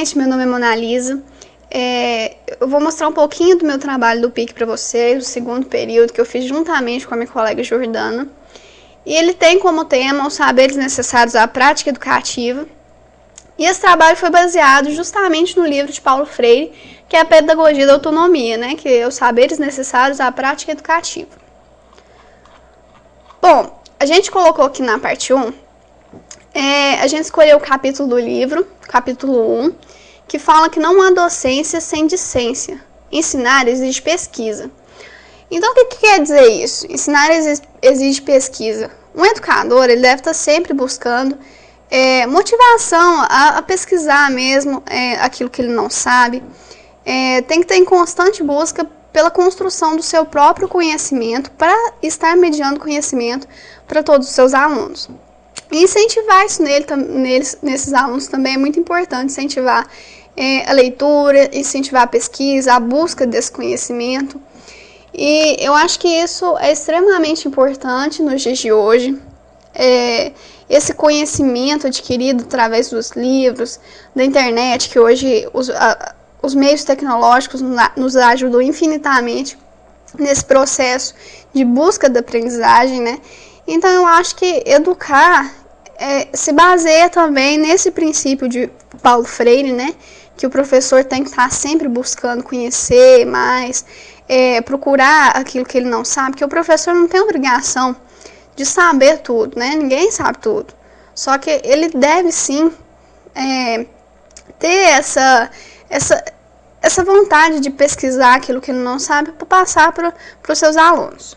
Gente, meu nome é Mona Lisa. Eu vou mostrar um pouquinho do meu trabalho do PIC para vocês, o segundo período que eu fiz juntamente com a minha colega Jordana. E ele tem como tema os saberes necessários à prática educativa. E esse trabalho foi baseado justamente no livro de Paulo Freire, que é a Pedagogia da Autonomia, né? Que é os saberes necessários à prática educativa. Bom, a gente colocou aqui na parte 1, a gente escolheu o capítulo do livro, capítulo 1, que fala que não há docência sem discência. Ensinar exige pesquisa. Então, o que quer dizer isso? Ensinar exige pesquisa. Um educador ele deve estar sempre buscando motivação a pesquisar mesmo aquilo que ele não sabe. Tem que estar em constante busca pela construção do seu próprio conhecimento para estar mediando conhecimento para todos os seus alunos. E incentivar isso nesses alunos também é muito importante, incentivar a leitura, incentivar a pesquisa, a busca desse conhecimento. E eu acho que isso é extremamente importante nos dias de hoje. Esse conhecimento adquirido através dos livros, da internet, que hoje os meios tecnológicos nos ajudam infinitamente nesse processo de busca da aprendizagem, né? Então eu acho que educar se baseia também nesse princípio de Paulo Freire, né? Que o professor tem que estar sempre buscando conhecer mais, procurar aquilo que ele não sabe, porque o professor não tem obrigação de saber tudo, né? Ninguém sabe tudo. Só que ele deve sim ter essa vontade de pesquisar aquilo que ele não sabe para passar para os seus alunos.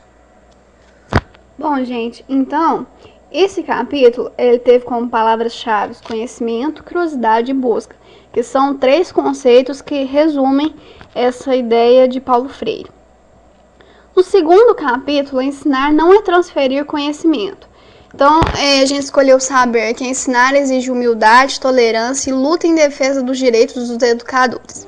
Bom, gente, então, esse capítulo ele teve como palavras-chave conhecimento, curiosidade e busca, que são 3 conceitos que resumem essa ideia de Paulo Freire. No segundo capítulo, ensinar não é transferir conhecimento. Então, a gente escolheu saber que ensinar exige humildade, tolerância e luta em defesa dos direitos dos educadores.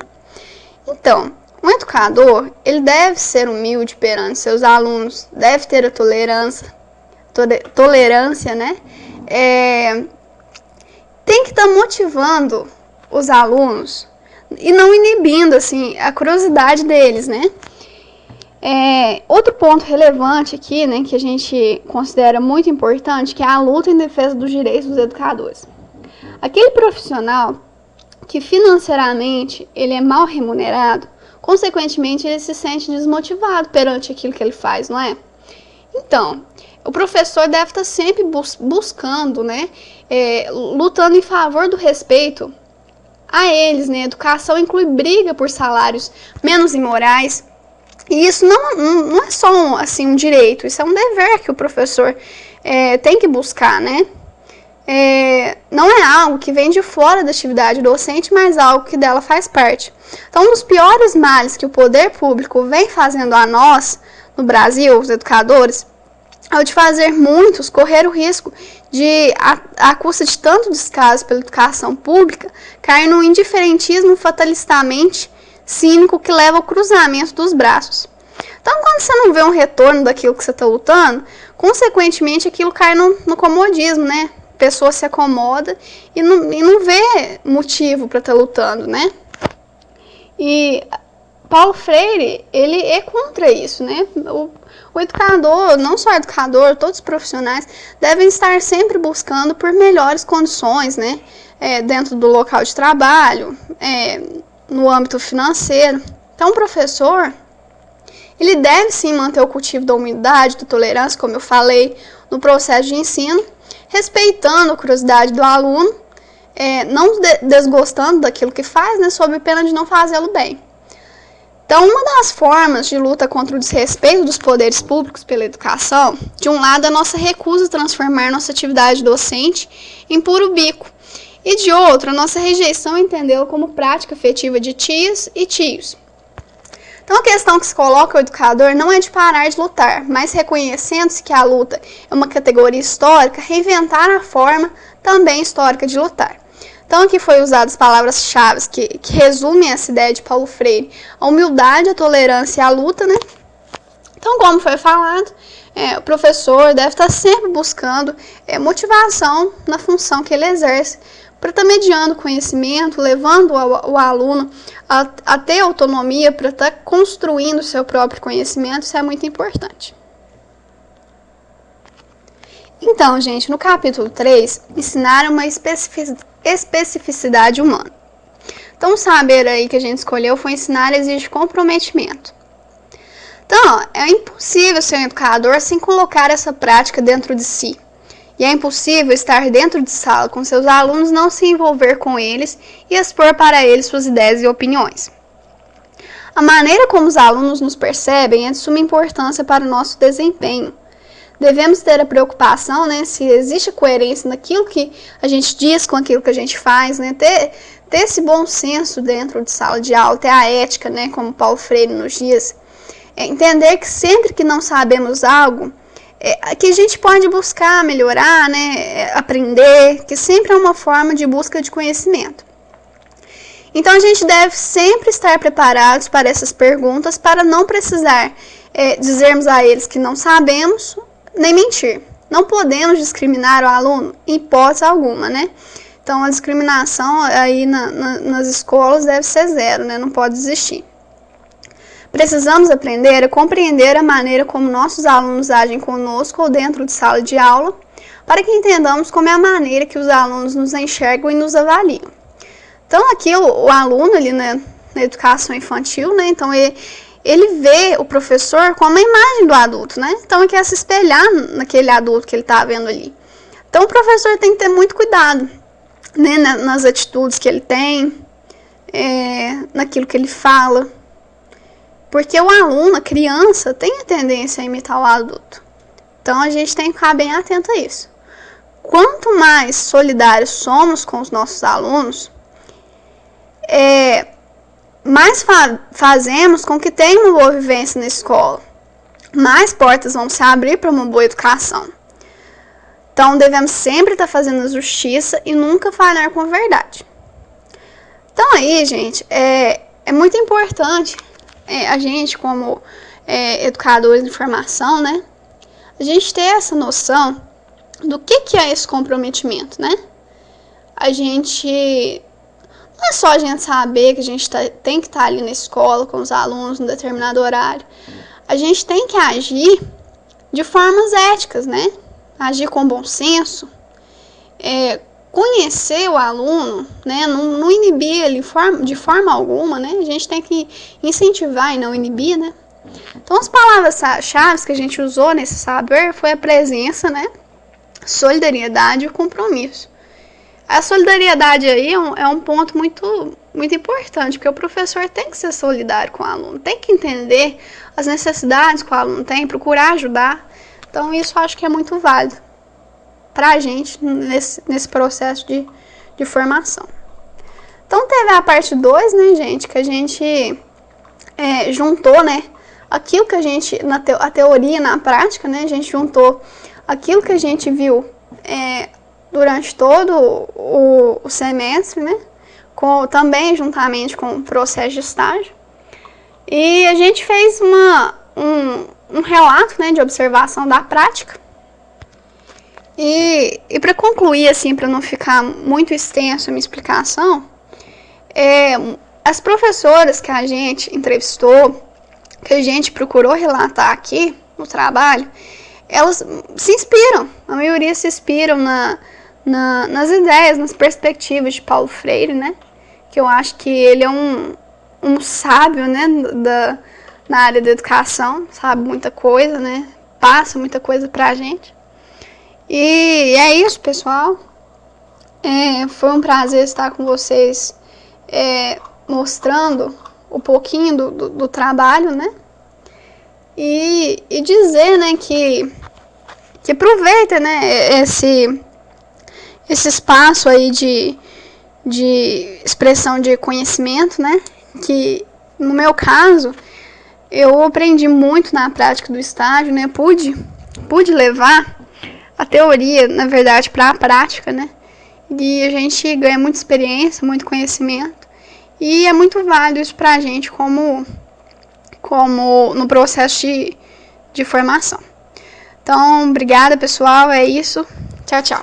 Então, um educador, ele deve ser humilde perante seus alunos, deve ter a tolerância, né? Tem que estar motivando os alunos e não inibindo, assim, a curiosidade deles, né? Outro ponto relevante aqui, né, que a gente considera muito importante, que é a luta em defesa dos direitos dos educadores. Aquele profissional que financeiramente ele é mal remunerado, consequentemente ele se sente desmotivado perante aquilo que ele faz, não é? Então, o professor deve estar sempre buscando, né, lutando em favor do respeito a eles, né? Educação inclui briga por salários menos imorais. E isso não é só um direito, isso é um dever que o professor tem que buscar, né? Não é algo que vem de fora da atividade docente, mas algo que dela faz parte. Então, um dos piores males que o poder público vem fazendo a nós, no Brasil, os educadores, é o de fazer muitos correr o risco de, à custa de tanto descaso pela educação pública, cair num indiferentismo fatalistamente cínico que leva ao cruzamento dos braços. Então, quando você não vê um retorno daquilo que você está lutando, consequentemente aquilo cai no comodismo, né? A pessoa se acomoda e não vê motivo para estar lutando, né? E Paulo Freire, ele é contra isso, né? O educador, não só o educador, todos os profissionais devem estar sempre buscando por melhores condições, né? Dentro do local de trabalho, no âmbito financeiro. Então, o professor, ele deve sim manter o cultivo da humildade, da tolerância, como eu falei, no processo de ensino, respeitando a curiosidade do aluno, não desgostando daquilo que faz, né, sob pena de não fazê-lo bem. Então, uma das formas de luta contra o desrespeito dos poderes públicos pela educação, de um lado, a nossa recusa de transformar nossa atividade docente em puro bico, e de outro, a nossa rejeição a entendê-lo como prática afetiva de tias e tios. Então, a questão que se coloca ao educador não é de parar de lutar, mas reconhecendo-se que a luta é uma categoria histórica, reinventar a forma também histórica de lutar. Então, aqui foi usadas as palavras-chave que resumem essa ideia de Paulo Freire: a humildade, a tolerância e a luta, né? Então, como foi falado, o professor deve estar sempre buscando motivação na função que ele exerce, para estar mediando conhecimento, levando o aluno a ter autonomia para estar construindo o seu próprio conhecimento. Isso é muito importante. Então, gente, no capítulo 3, ensinar uma especificidade humana. Então, o saber aí que a gente escolheu foi ensinar exige comprometimento. Então, é impossível ser um educador sem colocar essa prática dentro de si. E é impossível estar dentro de sala com seus alunos, não se envolver com eles e expor para eles suas ideias e opiniões. A maneira como os alunos nos percebem é de suma importância para o nosso desempenho. Devemos ter a preocupação, né, se existe coerência naquilo que a gente diz com aquilo que a gente faz, né, ter esse bom senso dentro de sala de aula, ter a ética, né, como Paulo Freire nos diz. Entender que sempre que não sabemos algo, que a gente pode buscar melhorar, né, aprender, que sempre é uma forma de busca de conhecimento. Então, a gente deve sempre estar preparados para essas perguntas, para não precisar dizermos a eles que não sabemos, nem mentir. Não podemos discriminar o aluno em hipótese alguma, né? Então, a discriminação aí nas escolas deve ser zero, né? Não pode existir. Precisamos aprender a compreender a maneira como nossos alunos agem conosco ou dentro de sala de aula, para que entendamos como é a maneira que os alunos nos enxergam e nos avaliam. Então, aqui o aluno ali, né, na educação infantil, né? Então, ele vê o professor como a imagem do adulto, né? Então, ele quer se espelhar naquele adulto que ele está vendo ali. Então, o professor tem que ter muito cuidado, né, nas atitudes que ele tem, naquilo que ele fala. Porque o aluno, a criança, tem a tendência a imitar o adulto. Então, a gente tem que ficar bem atento a isso. Quanto mais solidários somos com os nossos alunos, mais fazemos com que tenham uma boa vivência na escola. Mais portas vão se abrir para uma boa educação. Então, devemos sempre estar fazendo a justiça e nunca falhar com a verdade. Então, aí, gente, é muito importante a gente, como educadores de formação, né, a gente ter essa noção do que é esse comprometimento, né? A gente... Não é só a gente saber que a gente tem que estar ali na escola com os alunos em um determinado horário. A gente tem que agir de formas éticas, né? Agir com bom senso, conhecer o aluno, né? Não inibir ele de forma alguma, né? A gente tem que incentivar e não inibir, né? Então, as palavras-chave que a gente usou nesse saber foi a presença, né? Solidariedade e o compromisso. A solidariedade aí é um ponto muito, muito importante, porque o professor tem que ser solidário com o aluno, tem que entender as necessidades que o aluno tem, procurar ajudar. Então, isso eu acho que é muito válido para a gente nesse processo de formação. Então, teve a parte 2, né, gente, que a gente juntou, né, aquilo que a gente, a teoria na prática, né, a gente juntou aquilo que a gente viu durante todo o semestre, né? Também juntamente com o processo de estágio. E a gente fez um relato, né, de observação da prática. E para concluir, assim, para não ficar muito extenso a minha explicação, as professoras que a gente entrevistou, que a gente procurou relatar aqui no trabalho, elas se inspiram, a maioria se inspiram nas ideias, nas perspectivas de Paulo Freire, né? Que eu acho que ele é um sábio, né? Na área da educação, sabe muita coisa, né? Passa muita coisa pra gente. E é isso, pessoal. Foi um prazer estar com vocês, mostrando um pouquinho do trabalho, né? E dizer, né, que aproveita, né, esse espaço aí de expressão de conhecimento, né, que no meu caso eu aprendi muito na prática do estágio, né, pude levar a teoria, na verdade, para a prática, né, e a gente ganha muita experiência, muito conhecimento, e é muito válido isso pra gente como no processo de formação. Então, obrigada, pessoal, é isso. Tchau, tchau.